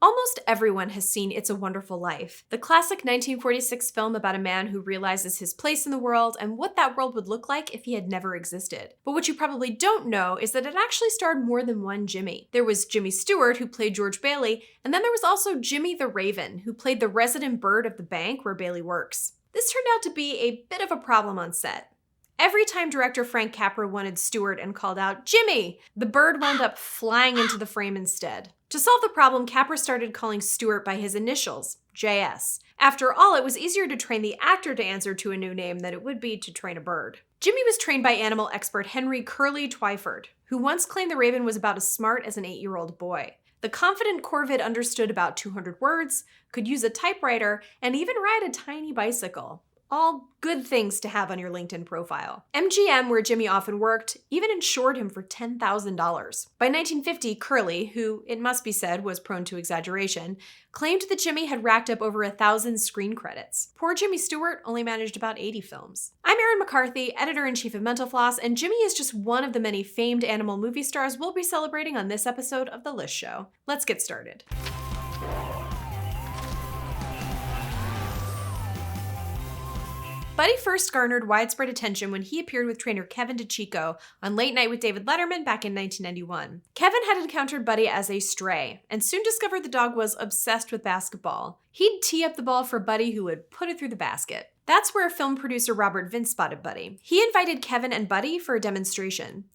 Almost everyone has seen It's a Wonderful Life, the classic 1946 film about a man who realizes his place in the world and what that world would look like if he had never existed. But what you probably don't know is that it actually starred more than one Jimmy. There was Jimmy Stewart, who played George Bailey, and then there was also Jimmy the Raven, who played the resident bird of the bank where Bailey works. This turned out to be a bit of a problem on set. Every time director Frank Capra wanted Stewart and called out, "Jimmy!" the bird wound up flying into the frame instead. To solve the problem, Capra started calling Stewart by his initials, JS. After all, it was easier to train the actor to answer to a new name than it would be to train a bird. Jimmy was trained by animal expert Henry Curly Twyford, who once claimed the raven was about as smart as an 8-year-old boy. The confident corvid understood about 200 words, could use a typewriter, and even ride a tiny bicycle. All good things to have on your LinkedIn profile. MGM, where Jimmy often worked, even insured him for $10,000. By 1950, Curly, who, it must be said, was prone to exaggeration, claimed that Jimmy had racked up over 1,000 screen credits. Poor Jimmy Stewart only managed about 80 films. I'm Erin McCarthy, editor-in-chief of Mental Floss, and Jimmy is just one of the many famed animal movie stars we'll be celebrating on this episode of The List Show. Let's get started. Buddy first garnered widespread attention when he appeared with trainer Kevin DeCicco on Late Night with David Letterman back in 1991. Kevin had encountered Buddy as a stray, and soon discovered the dog was obsessed with basketball. He'd tee up the ball for Buddy, who would put it through the basket. That's where film producer Robert Vince spotted Buddy. He invited Kevin and Buddy for a demonstration.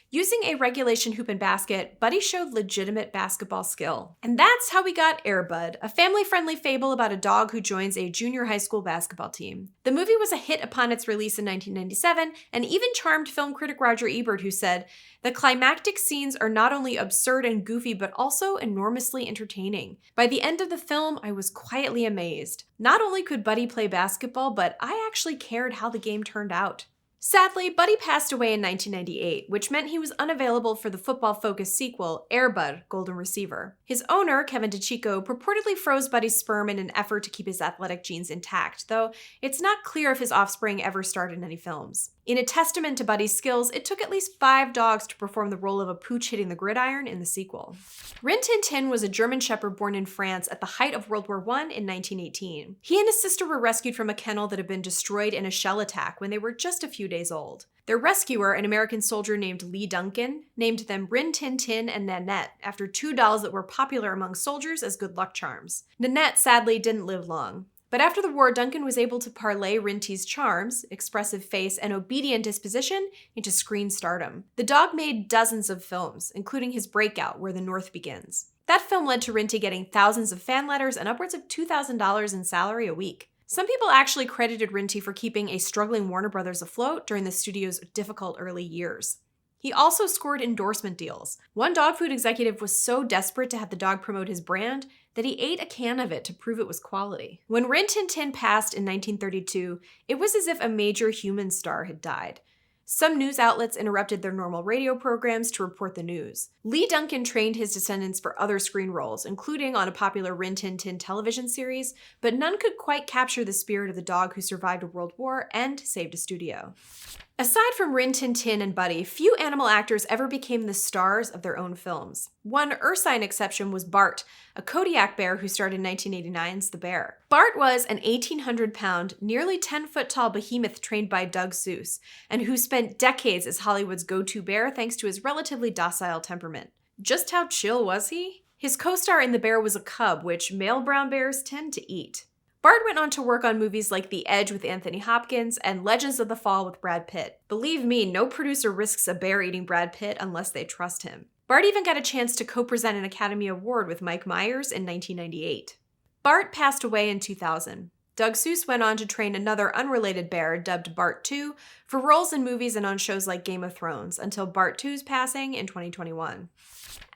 Using a regulation hoop and basket, Buddy showed legitimate basketball skill. And that's how we got Air Bud, a family-friendly fable about a dog who joins a junior high school basketball team. The movie was a hit upon its release in 1997, and even charmed film critic Roger Ebert, who said, "The climactic scenes are not only absurd and goofy, but also enormously entertaining. By the end of the film, I was quietly amazed. Not only could Buddy play basketball, but I actually cared how the game turned out." Sadly, Buddy passed away in 1998, which meant he was unavailable for the football-focused sequel, Air Bud, Golden Receiver. His owner, Kevin DeCicco, purportedly froze Buddy's sperm in an effort to keep his athletic genes intact, though it's not clear if his offspring ever starred in any films. In a testament to Buddy's skills, it took at least 5 dogs to perform the role of a pooch hitting the gridiron in the sequel. Rin Tin Tin was a German Shepherd born in France at the height of World War I in 1918. He and his sister were rescued from a kennel that had been destroyed in a shell attack when they were just a few days old. Their rescuer, an American soldier named Lee Duncan, named them Rin Tin Tin and Nanette after 2 dolls that were popular among soldiers as good luck charms. Nanette sadly didn't live long. But after the war, Duncan was able to parlay Rinty's charms, expressive face, and obedient disposition into screen stardom. The dog made dozens of films, including his breakout, Where the North Begins. That film led to Rinty getting thousands of fan letters and upwards of $2,000 in salary a week. Some people actually credited Rinty for keeping a struggling Warner Brothers afloat during the studio's difficult early years. He also scored endorsement deals. One dog food executive was so desperate to have the dog promote his brand that he ate a can of it to prove it was quality. When Rin Tin Tin passed in 1932, it was as if a major human star had died. Some news outlets interrupted their normal radio programs to report the news. Lee Duncan trained his descendants for other screen roles, including on a popular Rin Tin Tin television series, but none could quite capture the spirit of the dog who survived a world war and saved a studio. Aside from Rin Tin Tin and Buddy, few animal actors ever became the stars of their own films. One ursine exception was Bart, a Kodiak bear who starred in 1989's The Bear. Bart was an 1,800-pound, nearly 10-foot-tall behemoth trained by Doug Seuss, and who spent decades as Hollywood's go-to bear thanks to his relatively docile temperament. Just how chill was he? His co-star in The Bear was a cub, which male brown bears tend to eat. Bart went on to work on movies like The Edge with Anthony Hopkins and Legends of the Fall with Brad Pitt. Believe me, no producer risks a bear eating Brad Pitt unless they trust him. Bart even got a chance to co-present an Academy Award with Mike Myers in 1998. Bart passed away in 2000. Doug Seuss went on to train another unrelated bear, dubbed Bart 2, for roles in movies and on shows like Game of Thrones, until Bart 2's passing in 2021.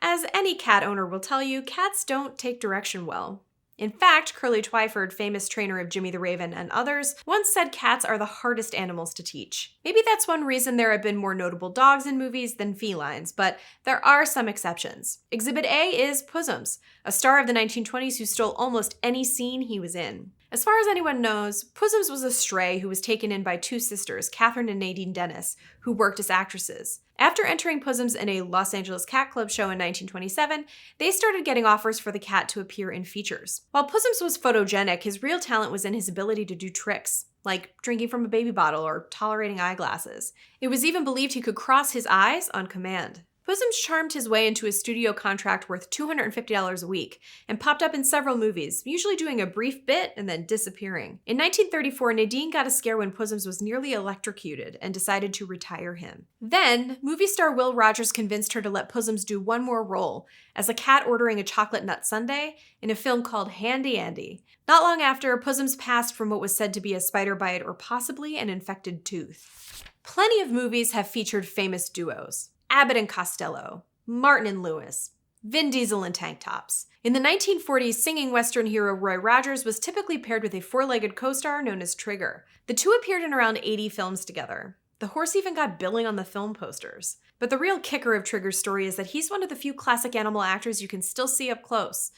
As any cat owner will tell you, cats don't take direction well. In fact, Curly Twyford, famous trainer of Jimmy the Raven and others, once said cats are the hardest animals to teach. Maybe that's one reason there have been more notable dogs in movies than felines, but there are some exceptions. Exhibit A is Pussums, a star of the 1920s who stole almost any scene he was in. As far as anyone knows, Pussums was a stray who was taken in by two sisters, Catherine and Nadine Dennis, who worked as actresses. After entering Pussums in a Los Angeles Cat Club show in 1927, they started getting offers for the cat to appear in features. While Pussums was photogenic, his real talent was in his ability to do tricks, like drinking from a baby bottle or tolerating eyeglasses. It was even believed he could cross his eyes on command. Pussums charmed his way into a studio contract worth $250 a week and popped up in several movies, usually doing a brief bit and then disappearing. In 1934, Nadine got a scare when Pussums was nearly electrocuted and decided to retire him. Then, movie star Will Rogers convinced her to let Pussums do one more role, as a cat ordering a chocolate nut sundae in a film called Handy Andy. Not long after, Pussums passed from what was said to be a spider bite or possibly an infected tooth. Plenty of movies have featured famous duos. Abbott and Costello, Martin and Lewis, Vin Diesel in tank tops. In the 1940s, singing Western hero Roy Rogers was typically paired with a four-legged co-star known as Trigger. The two appeared in around 80 films together. The horse even got billing on the film posters. But the real kicker of Trigger's story is that he's one of the few classic animal actors you can still see up close.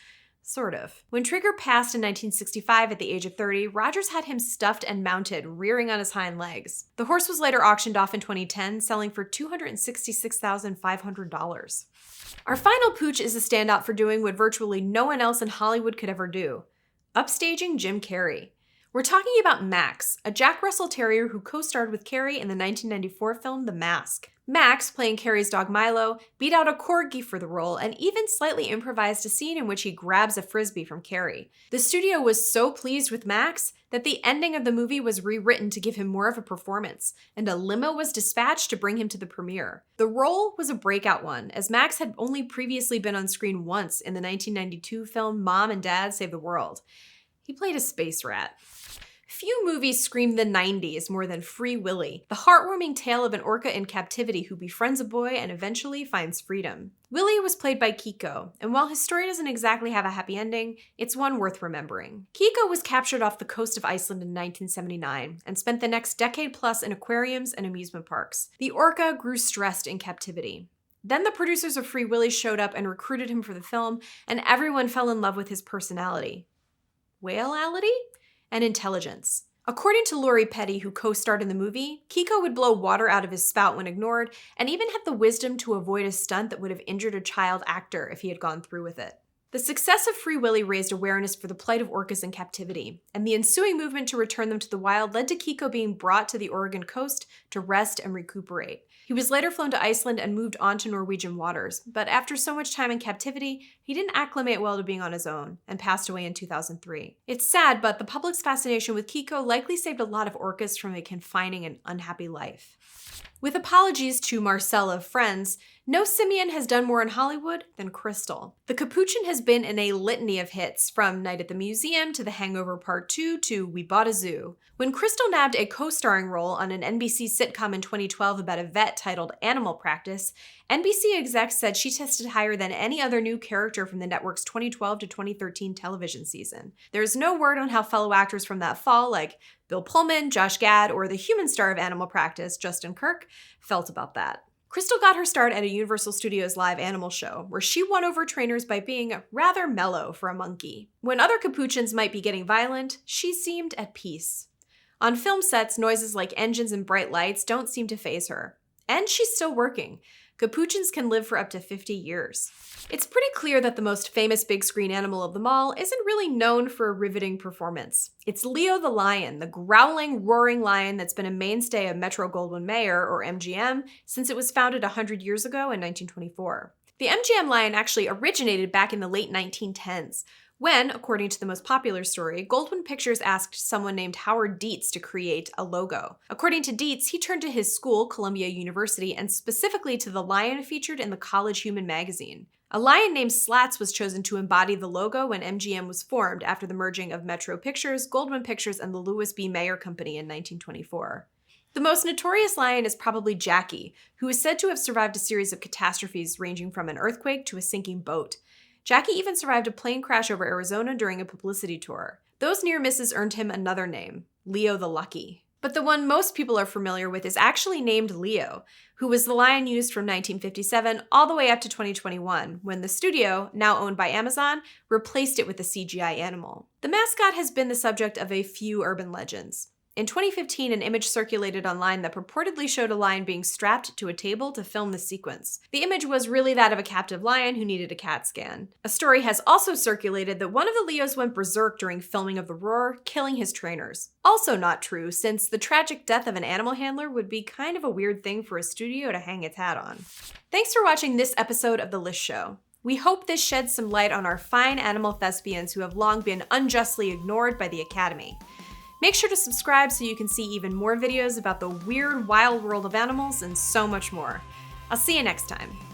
Sort of. When Trigger passed in 1965 at the age of 30, Rogers had him stuffed and mounted, rearing on his hind legs. The horse was later auctioned off in 2010, selling for $266,500. Our final pooch is a standout for doing what virtually no one else in Hollywood could ever do: upstaging Jim Carrey. We're talking about Max, a Jack Russell Terrier who co-starred with Carrey in the 1994 film The Mask. Max, playing Carrey's dog Milo, beat out a corgi for the role and even slightly improvised a scene in which he grabs a frisbee from Carrey. The studio was so pleased with Max that the ending of the movie was rewritten to give him more of a performance, and a limo was dispatched to bring him to the premiere. The role was a breakout one, as Max had only previously been on screen once in the 1992 film Mom and Dad Save the World. He played a space rat. Few movies scream the 90s more than Free Willy, the heartwarming tale of an orca in captivity who befriends a boy and eventually finds freedom. Willy was played by Keiko, and while his story doesn't exactly have a happy ending, it's one worth remembering. Keiko was captured off the coast of Iceland in 1979 and spent the next decade plus in aquariums and amusement parks. The orca grew stressed in captivity. Then the producers of Free Willy showed up and recruited him for the film, and everyone fell in love with his personality. Whale-ality? And intelligence. According to Lori Petty, who co-starred in the movie, Keiko would blow water out of his spout when ignored, and even had the wisdom to avoid a stunt that would have injured a child actor if he had gone through with it. The success of Free Willy raised awareness for the plight of orcas in captivity, and the ensuing movement to return them to the wild led to Keiko being brought to the Oregon coast to rest and recuperate. He was later flown to Iceland and moved on to Norwegian waters, but after so much time in captivity, he didn't acclimate well to being on his own and passed away in 2003. It's sad, but the public's fascination with Keiko likely saved a lot of orcas from a confining and unhappy life. With apologies to Marcel of Friends, no simian has done more in Hollywood than Crystal. The Capuchin has been in a litany of hits, from Night at the Museum to The Hangover Part 2 to We Bought a Zoo. When Crystal nabbed a co-starring role on an NBC sitcom in 2012 about a vet titled Animal Practice, NBC execs said she tested higher than any other new character from the network's 2012 to 2013 television season. There's no word on how fellow actors from that fall, like Bill Pullman, Josh Gad, or the human star of Animal Practice, Justin Kirk, felt about that. Crystal got her start at a Universal Studios live animal show, where she won over trainers by being rather mellow for a monkey. When other Capuchins might be getting violent, she seemed at peace. On film sets, noises like engines and bright lights don't seem to faze her. And she's still working. Capuchins can live for up to 50 years. It's pretty clear that the most famous big screen animal of them all isn't really known for a riveting performance. It's Leo the lion, the growling, roaring lion that's been a mainstay of Metro-Goldwyn-Mayer, or MGM, since it was founded 100 years ago in 1924. The MGM Lion actually originated back in the late 1910s, when, according to the most popular story, Goldwyn Pictures asked someone named Howard Dietz to create a logo. According to Dietz, he turned to his school, Columbia University, and specifically to the lion featured in the College Human magazine. A lion named Slats was chosen to embody the logo when MGM was formed after the merging of Metro Pictures, Goldwyn Pictures, and the Louis B. Mayer Company in 1924. The most notorious lion is probably Jackie, who is said to have survived a series of catastrophes ranging from an earthquake to a sinking boat. Jackie even survived a plane crash over Arizona during a publicity tour. Those near misses earned him another name, Leo the Lucky. But the one most people are familiar with is actually named Leo, who was the lion used from 1957 all the way up to 2021, when the studio, now owned by Amazon, replaced it with a CGI animal. The mascot has been the subject of a few urban legends. In 2015, an image circulated online that purportedly showed a lion being strapped to a table to film the sequence. The image was really that of a captive lion who needed a CAT scan. A story has also circulated that one of the Leos went berserk during filming of The Roar, killing his trainers. Also not true, since the tragic death of an animal handler would be kind of a weird thing for a studio to hang its hat on. Thanks for watching this episode of The List Show. We hope this sheds some light on our fine animal thespians who have long been unjustly ignored by the Academy. Make sure to subscribe so you can see even more videos about the weird, wild world of animals and so much more. I'll see you next time.